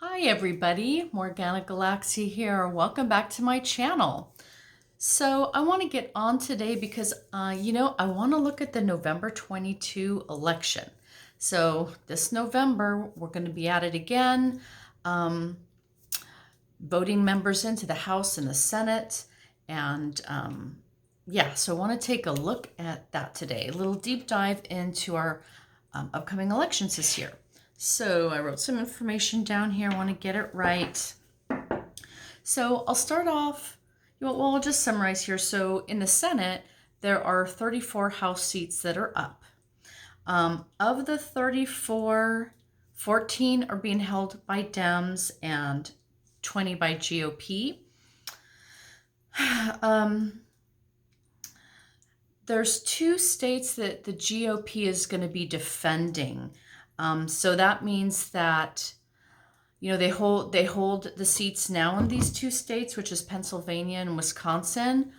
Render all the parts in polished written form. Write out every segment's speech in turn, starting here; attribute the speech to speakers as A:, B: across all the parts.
A: Hi everybody, Morgana Galaxia here. Welcome back to my channel. So I want to get on today because, I want to look at the November 22 election. So this November, we're going to be at it again, voting members into the House and the Senate. And so I want to take a look at that today, a little deep dive into our upcoming elections this year. So I wrote some information down here. I want to get it right. So I'll start off, I'll just summarize here. So in the Senate, there are 34 House seats that are up. Of the 34, 14 are being held by Dems and 20 by GOP. There's two states that the GOP is going to be defending. So that means that, they hold the seats now in these two states, which is Pennsylvania and Wisconsin,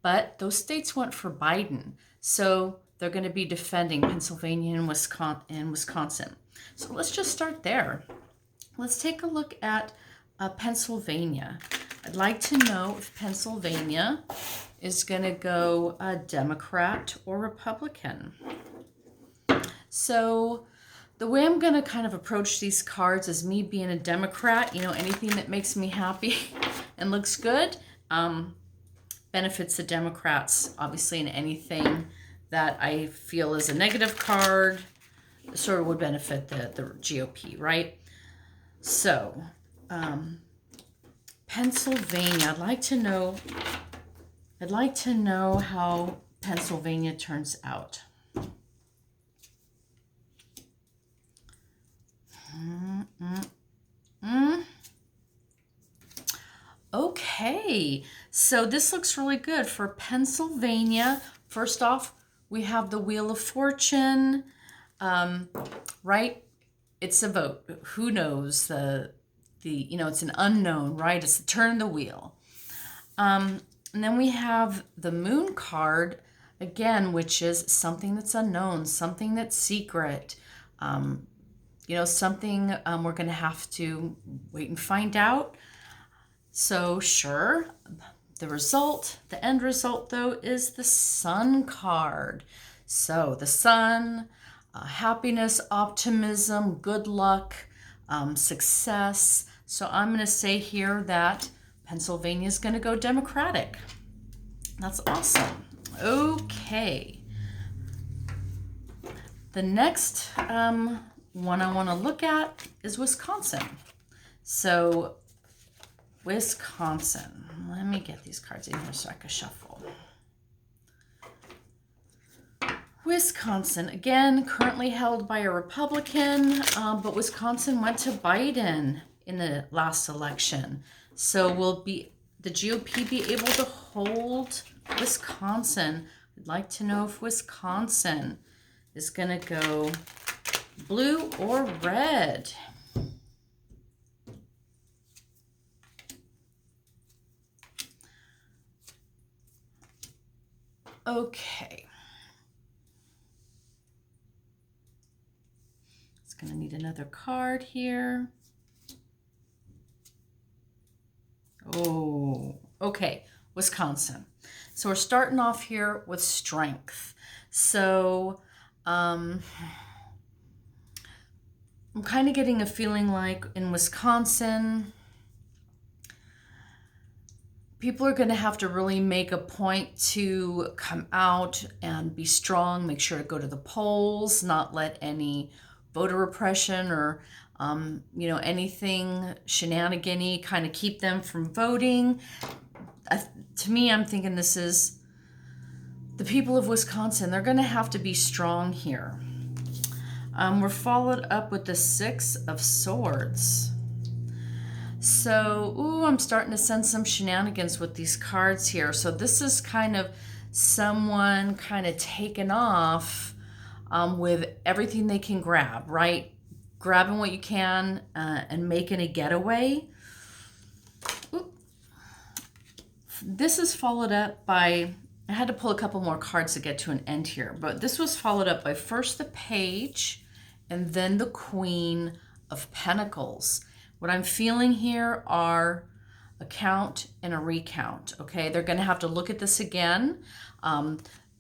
A: but those states went for Biden. So they're going to be defending Pennsylvania and Wisconsin. So let's just start there. Let's take a look at Pennsylvania. I'd like to know if Pennsylvania is going to go Democrat or Republican. So the way I'm going to kind of approach these cards is me being a Democrat. Anything that makes me happy and looks good benefits the Democrats, obviously, and anything that I feel is a negative card sort of would benefit the GOP, right? So Pennsylvania, I'd like to know how Pennsylvania turns out. Okay, so this looks really good for Pennsylvania. First off, we have the Wheel of Fortune, right? It's a vote. Who knows? It's an unknown, right? It's the turn of the wheel. And then we have the Moon card, again, which is something that's unknown, something that's secret. Something we're going to have to wait and find out. So sure, the end result though, is the Sun card. So the Sun, happiness, optimism, good luck, success. So I'm going to say here that Pennsylvania is going to go Democratic. That's awesome. Okay. The next one I want to look at is Wisconsin. So Wisconsin. Let me get these cards in here so I can shuffle. Wisconsin, again, currently held by a Republican, but Wisconsin went to Biden in the last election. So will the GOP be able to hold Wisconsin? I'd like to know if Wisconsin is going to go blue or red. Okay. It's going to need another card here. Oh, okay. Wisconsin. So we're starting off here with strength. So I'm kind of getting a feeling like in Wisconsin, people are going to have to really make a point to come out and be strong, make sure to go to the polls, not let any voter repression or, anything shenanigan-y kind of keep them from voting. To me, I'm thinking this is the people of Wisconsin. They're going to have to be strong here. We're followed up with the Six of Swords. So, I'm starting to sense some shenanigans with these cards here. So this is kind of someone kind of taken off with everything they can grab, right? Grabbing what you can and making a getaway. Ooh. This is followed up by, I had to pull a couple more cards to get to an end here, but this was followed up by first the Page and then the Queen of Pentacles. What I'm feeling here are a count and a recount. Okay, they're going to have to look at this again.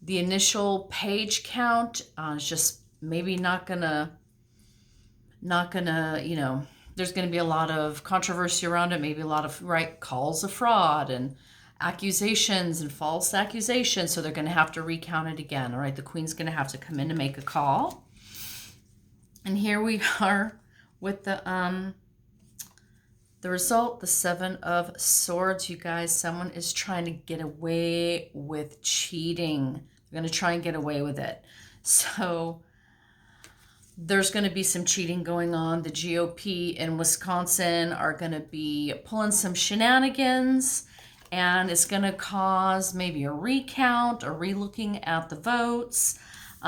A: The initial page count is just maybe not gonna, you know, there's going to be a lot of controversy around it, maybe a lot of calls of fraud and accusations and false accusations. So they're going to have to recount it again. All right, the Queen's going to have to come in to make a call. And here we are with the result, the Seven of Swords, you guys. Someone is trying to get away with cheating. They're going to try and get away with it. So there's going to be some cheating going on. The GOP in Wisconsin are going to be pulling some shenanigans, and it's going to cause maybe a recount or relooking at the votes.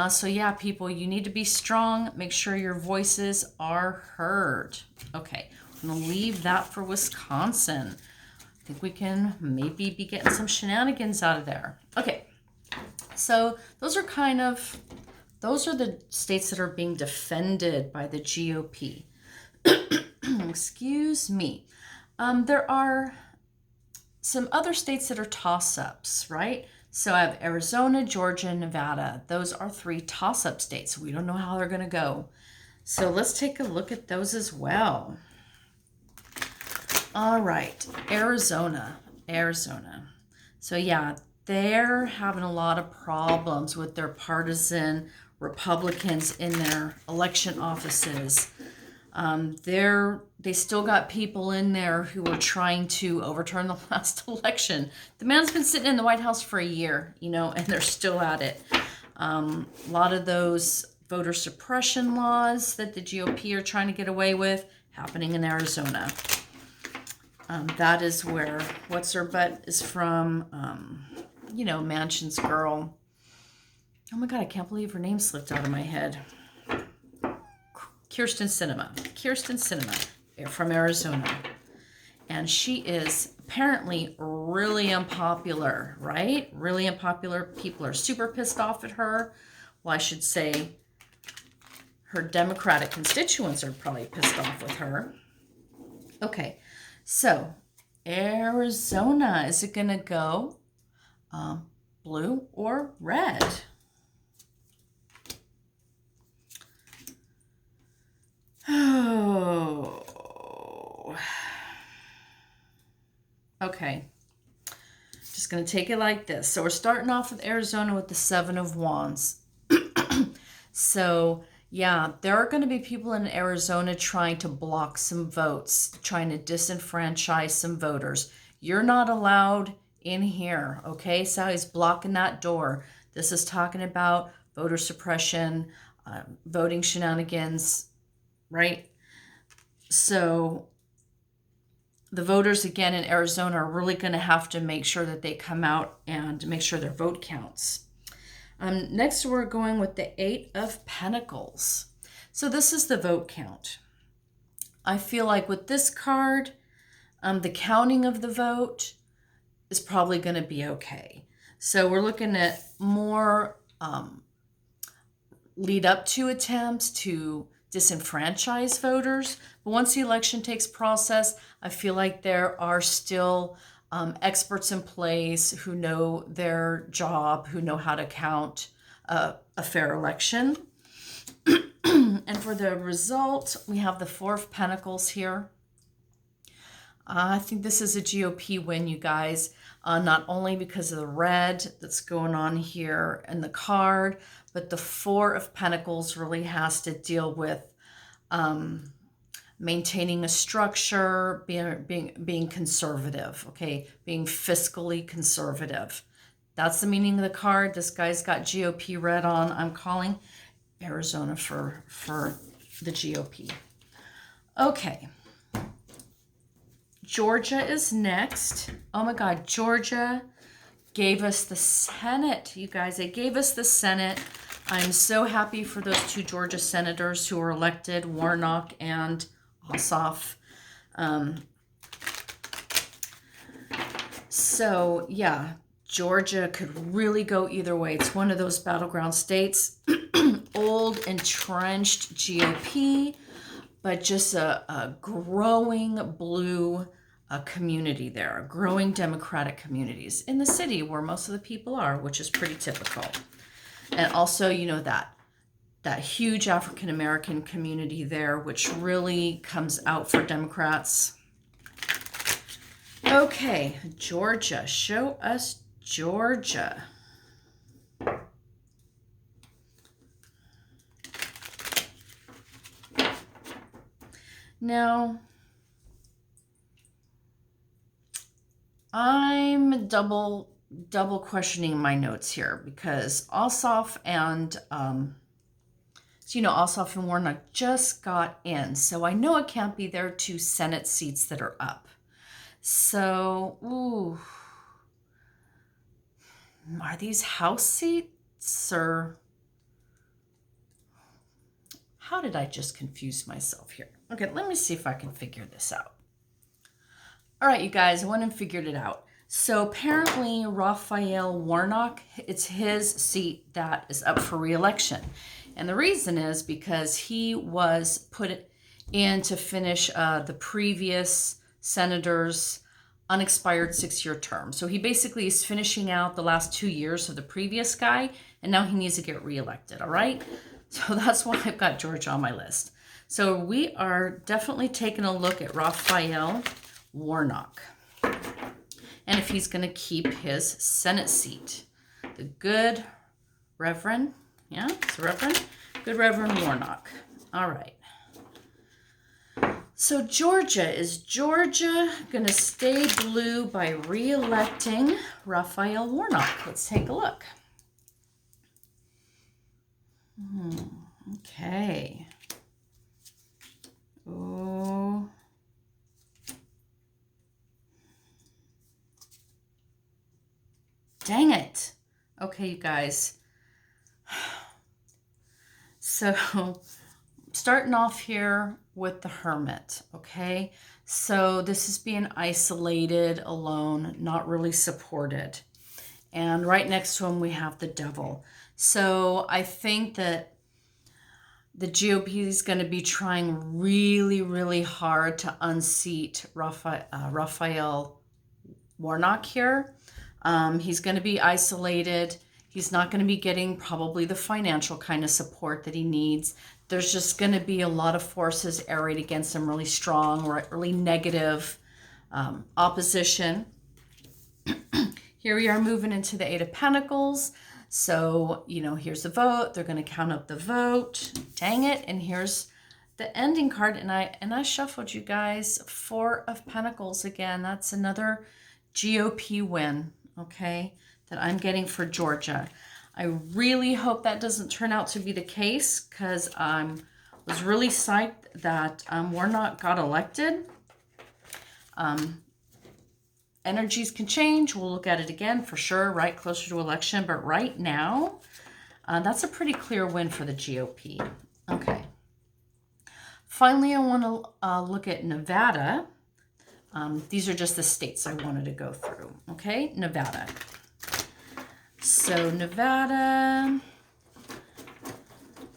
A: So yeah, people, you need to be strong. Make sure your voices are heard. Okay, I'm going to leave that for Wisconsin. I think we can maybe be getting some shenanigans out of there. Okay, so those are the states that are being defended by the GOP. Excuse me. There are some other states that are toss-ups, right? So I have Arizona, Georgia, and Nevada. Those are 3 toss-up states. We don't know how they're going to go. So let's take a look at those as well. All right, Arizona. So yeah, they're having a lot of problems with their partisan Republicans in their election offices. They still got people in there who are trying to overturn the last election. The man's been sitting in the White House for a year, you know, and they're still at it. A lot of those voter suppression laws that the GOP are trying to get away with happening in Arizona. That is where what's her butt is from, you know, Manchin's girl. Oh my God, I can't believe her name slipped out of my head. Kyrsten Sinema from Arizona. And she is apparently really unpopular, right? Really unpopular. People are super pissed off at her. Well, I should say her Democratic constituents are probably pissed off with her. Okay, so Arizona, is it going to go blue or red? Oh. Okay. Just going to take it like this. So we're starting off with Arizona with the 7 of Wands. So, yeah, there are going to be people in Arizona trying to block some votes, trying to disenfranchise some voters. You're not allowed in here, okay? So he's blocking that door. This is talking about voter suppression, voting shenanigans, right? So the voters, again, in Arizona are really going to have to make sure that they come out and make sure their vote counts. Next, we're going with the 8 of Pentacles. So this is the vote count. I feel like with this card, the counting of the vote is probably going to be okay. So we're looking at more lead up to attempts to disenfranchise voters. But once the election takes process, I feel like there are still experts in place who know their job, who know how to count a fair election. And for the result, we have the 4 of Pentacles here. I think this is a GOP win, you guys, not only because of the red that's going on here in the card, but the 4 of Pentacles really has to deal with maintaining a structure, being conservative, okay? Being fiscally conservative. That's the meaning of the card. This guy's got GOP red on. I'm calling Arizona for the GOP. Okay. Georgia is next. Oh my God, Georgia gave us the Senate, you guys. They gave us the Senate. I'm so happy for those 2 Georgia senators who were elected, Warnock and Ossoff. So yeah, Georgia could really go either way. It's one of those battleground states. Old, entrenched GOP but just a growing blue community there, growing Democratic communities in the city where most of the people are, which is pretty typical. And also, you know, that huge African American community there, which really comes out for Democrats. Okay, Georgia. Show us Georgia. Now, I'm double questioning my notes here because Ossoff and Ossoff and Warnock just got in, so I know it can't be their 2 Senate seats that are up. So, ooh, are these House seats, or how did I just confuse myself here? Okay, let me see if I can figure this out. All right, you guys, I went and figured it out. So apparently Raphael Warnock, it's his seat that is up for re-election. And the reason is because he was put in to finish the previous senator's unexpired 6-year term. So he basically is finishing out the last 2 years of the previous guy, and now he needs to get reelected, all right? So that's why I've got Georgia on my list. So we are definitely taking a look at Raphael Warnock and if he's going to keep his Senate seat. The good Reverend, yeah, it's a Reverend, good Reverend Warnock. All right. So Georgia, is Georgia going to stay blue by re-electing Raphael Warnock? Let's take a look. Okay. Oh. Dang it. Okay, you guys. So, starting off here with the Hermit, okay? So this is being isolated, alone, not really supported. And right next to him, we have the Devil. So I think that the GOP is going to be trying really, really hard to unseat Raphael Warnock here. He's going to be isolated. He's not going to be getting probably the financial kind of support that he needs. There's just going to be a lot of forces arrayed against him, really strong, really negative opposition. Here we are moving into the 8 of Pentacles. So, here's the vote. They're going to count up the vote. Dang it. And here's the ending card. And I shuffled, you guys, 4 of Pentacles again. That's another GOP win, okay, that I'm getting for Georgia. I really hope that doesn't turn out to be the case because I was really psyched that Warnock got elected. Energies can change. We'll look at it again for sure, right closer to election. But right now, that's a pretty clear win for the GOP. Okay. Finally, I want to look at Nevada. These are just the states I wanted to go through. Okay, Nevada. So Nevada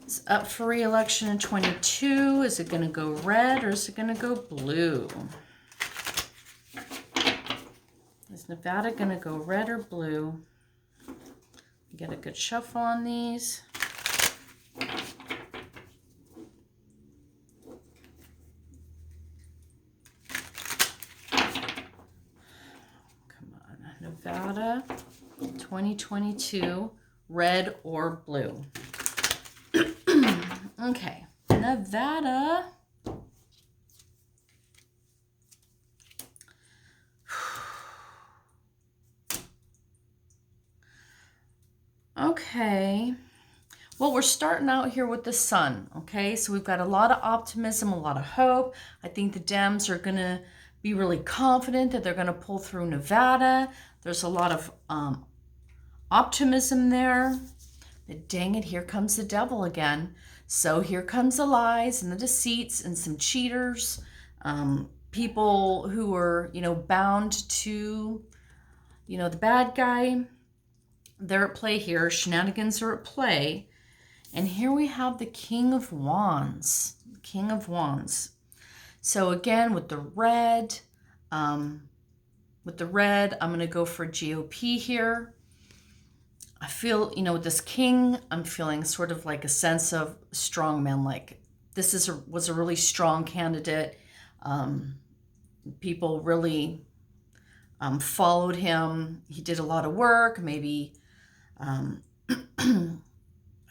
A: is up for re-election in 22. Is it going to go red or is it going to go blue? Is Nevada going to go red or blue? Get a good shuffle on these. Come on, Nevada 2022, red or blue. Okay, Nevada. Okay, well, we're starting out here with the sun, okay? So we've got a lot of optimism, a lot of hope. I think the Dems are going to be really confident that they're going to pull through Nevada. There's a lot of optimism there. But dang it, here comes the Devil again. So here comes the lies and the deceits and some cheaters, people who are, bound to, the bad guy. They're at play here. Shenanigans are at play. And here we have the King of Wands. King of Wands. So again, with the red, I'm going to go for GOP here. I feel, you know, with this king, I'm feeling sort of like a sense of strong men. Like this was a really strong candidate. People really followed him. He did a lot of work. Maybe, I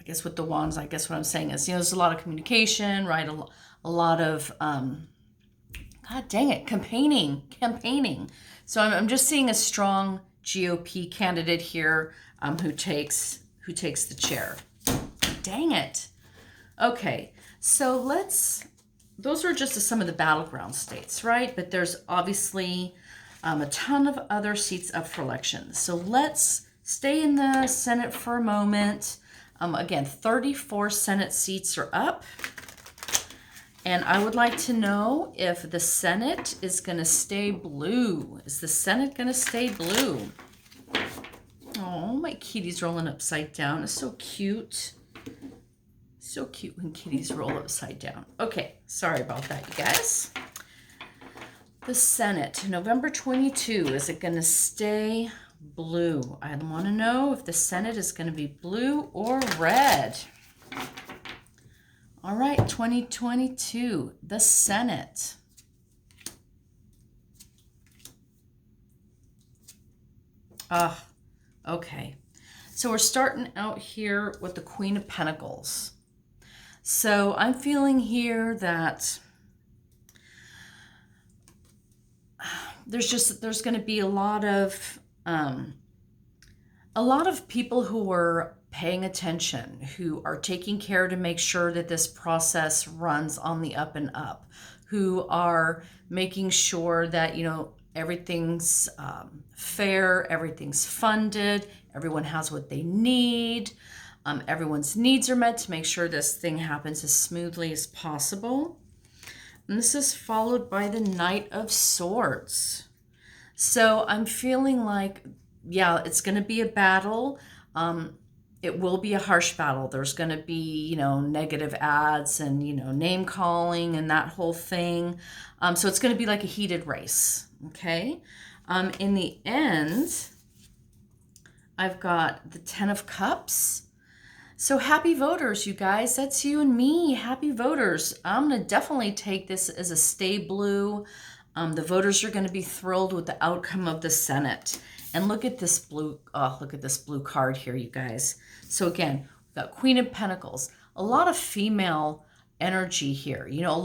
A: guess with the wands, I guess what I'm saying is, you know, there's a lot of communication, right? A lot of, God dang it, campaigning. So I'm just seeing a strong GOP candidate here who takes the chair. Dang it. Okay, so those are just some of the battleground states, right? But there's obviously a ton of other seats up for election. So let's stay in the Senate for a moment. Again, 34 Senate seats are up. And I would like to know if the Senate is going to stay blue. Is the Senate going to stay blue? Oh, my kitty's rolling upside down. It's so cute. So cute when kitties roll upside down. Okay, sorry about that, you guys. The Senate, November 22, is it going to stay blue? I want to know if the Senate is going to be blue or red. All right, 2022, the Senate. Okay. So we're starting out here with the Queen of Pentacles. So I'm feeling here that there's going to be a lot of people who are paying attention, who are taking care to make sure that this process runs on the up and up, who are making sure that, you know, everything's fair, everything's funded, everyone has what they need, everyone's needs are met to make sure this thing happens as smoothly as possible. And this is followed by the Knight of Swords. So I'm feeling like, yeah, it's going to be a battle. It will be a harsh battle. There's going to be, you know, negative ads and, you know, name calling and that whole thing. So it's going to be like a heated race. Okay. In the end, I've got the 10 of Cups. So happy voters, you guys. That's you and me. Happy voters. I'm going to definitely take this as a stay blue. The voters are going to be thrilled with the outcome of the Senate. And look at this blue, look at this blue card here, you guys. So again, we've got Queen of Pentacles. A lot of female energy here. You know,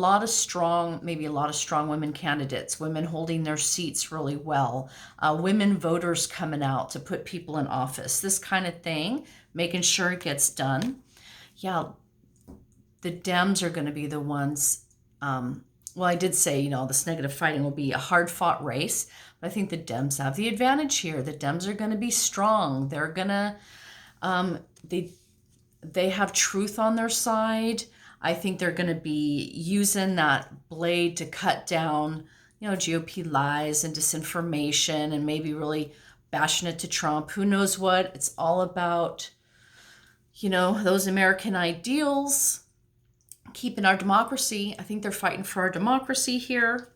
A: maybe a lot of strong women candidates, women holding their seats really well, women voters coming out to put people in office, this kind of thing, making sure it gets done. Yeah, the Dems are going to be the ones, well, I did say, you know, this negative fighting will be a hard-fought race, but I think the Dems have the advantage here. The Dems are going to be strong. They're going to, they have truth on their side. I think they're going to be using that blade to cut down, you know, GOP lies and disinformation and maybe really bashing it to Trump. Who knows what? It's all about, you know, those American ideals, keeping our democracy. I think they're fighting for our democracy here.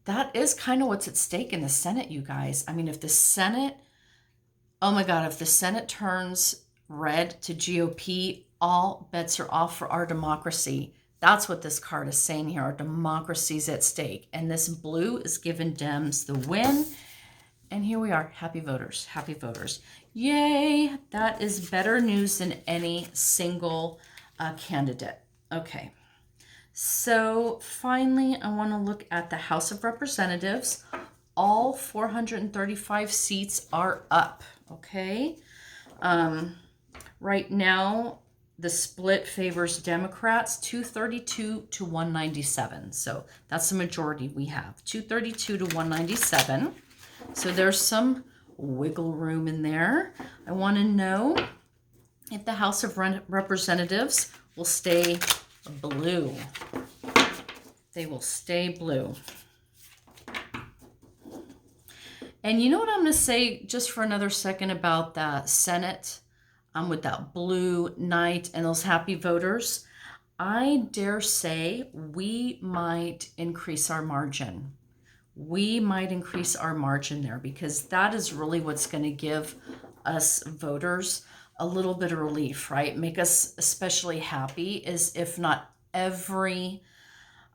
A: That is kind of what's at stake in the Senate, you guys. I mean, if the Senate, oh my God, if the Senate turns red to GOP, all bets are off for our democracy. That's what this card is saying here. Our democracy's at stake. And this blue is giving Dems the win. And here we are. Happy voters. Happy voters. Yay. That is better news than any single candidate. Okay. So finally, I want to look at the House of Representatives. All 435 seats are up. Okay. Right now, the split favors Democrats, 232 to 197. So that's the majority we have, 232 to 197. So there's some wiggle room in there. I want to know if the House of Representatives will stay blue. They will stay blue. And you know what I'm going to say just for another second about the Senate? with that blue knight and those happy voters, I dare say we might increase our margin. We might increase our margin there, because that is really what's going to give us voters a little bit of relief, right? Make us especially happy, is if not every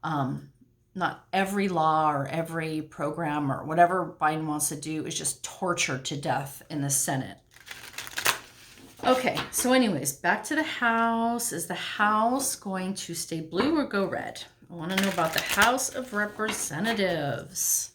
A: law or every program or whatever Biden wants to do is just tortured to death in the Senate. Okay, so anyways, back to the House. Is the House going to stay blue or go red? I want to know about the House of Representatives.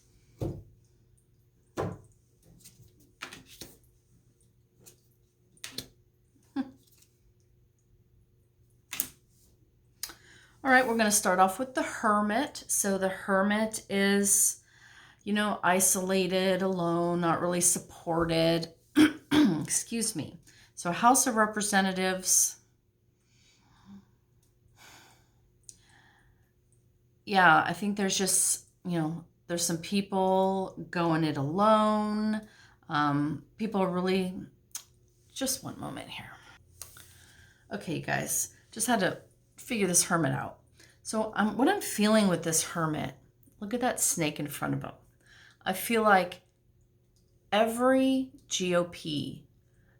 A: All right, we're going to start off with the Hermit. So the Hermit is, isolated, alone, not really supported. Excuse me. So House of Representatives, yeah, I think there's just, there's some people going it alone. People are really, just one moment here. Okay, you guys, just had to figure this Hermit out. So what I'm feeling with this Hermit, look at that snake in front of him. I feel like every GOP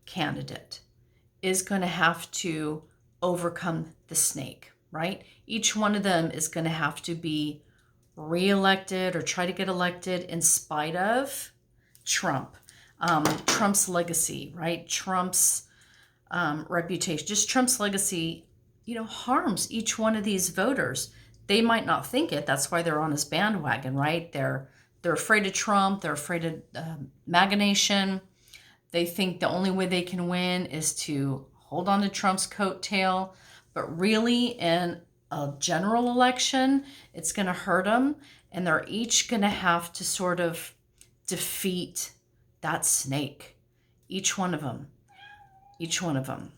A: candidate is going to have to overcome the snake, right? Each one of them is going to have to be reelected or try to get elected in spite of Trump, Trump's legacy, right? Trump's reputation, just Trump's legacy, harms each one of these voters. They might not think it. That's why they're on his bandwagon, right? They're afraid of Trump. They're afraid of MAGA Nation. They think the only way they can win is to hold on to Trump's coattail. But really, in a general election, it's going to hurt them. And they're each going to have to sort of defeat that snake. Each one of them. Each one of them.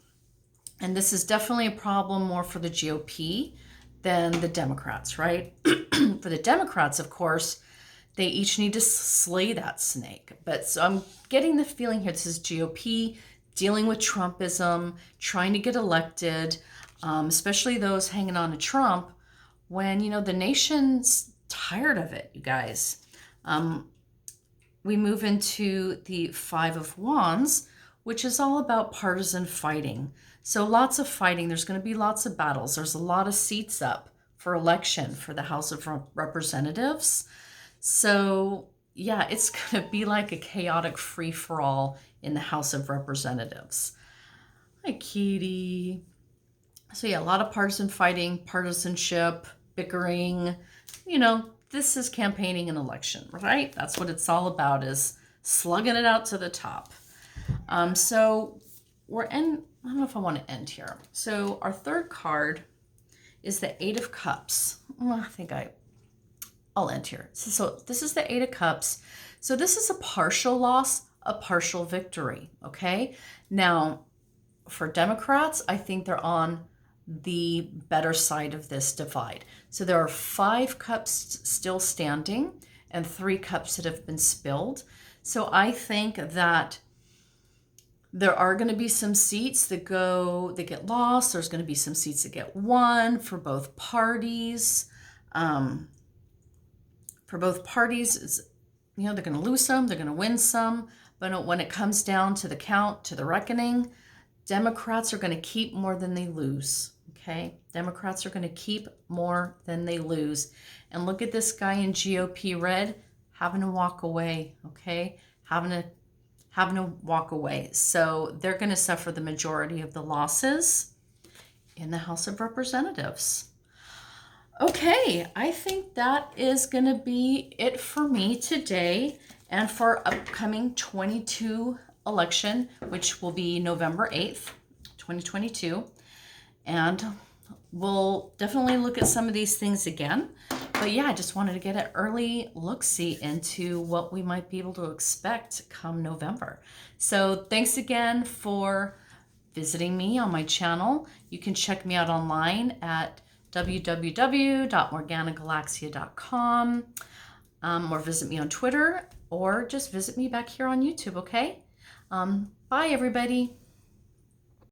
A: And this is definitely a problem more for the GOP than the Democrats, right? For the Democrats, of course, they each need to slay that snake. But so I'm getting the feeling here, this is GOP dealing with Trumpism, trying to get elected, especially those hanging on to Trump when, the nation's tired of it, you guys. We move into the Five of Wands, which is all about partisan fighting. So lots of fighting. There's going to be lots of battles. There's a lot of seats up for election for the House of Representatives. So yeah, it's going to be like a chaotic free-for-all in the House of Representatives. Hi, Kitty. So yeah, a lot of partisan fighting, partisanship, bickering. This is campaigning and election, right? That's what it's all about, is slugging it out to the top. So we're in, I don't know if I want to end here. So our third card is the Eight of Cups. Well, I think I'll end here. So this is the Eight of Cups. So this is a partial loss, a partial victory, okay? Now, for Democrats, I think they're on the better side of this divide. So there are 5 cups still standing and 3 cups that have been spilled. So I think that there are going to be some seats that get lost. There's going to be some seats that get won for both parties. For both parties, they're going to lose some, they're going to win some. But when it comes down to the count, to the reckoning, Democrats are going to keep more than they lose. Okay, Democrats are going to keep more than they lose. And look at this guy in GOP red having to walk away. Okay, having to walk away. So they're going to suffer the majority of the losses in the House of Representatives. Okay, I think that is going to be it for me today and for upcoming 22 election, which will be November 8th, 2022. And we'll definitely look at some of these things again. But yeah, I just wanted to get an early look-see into what we might be able to expect come November. So thanks again for visiting me on my channel. You can check me out online at www.morganagalaxia.com or visit me on Twitter, or just visit me back here on YouTube, okay? Bye, everybody.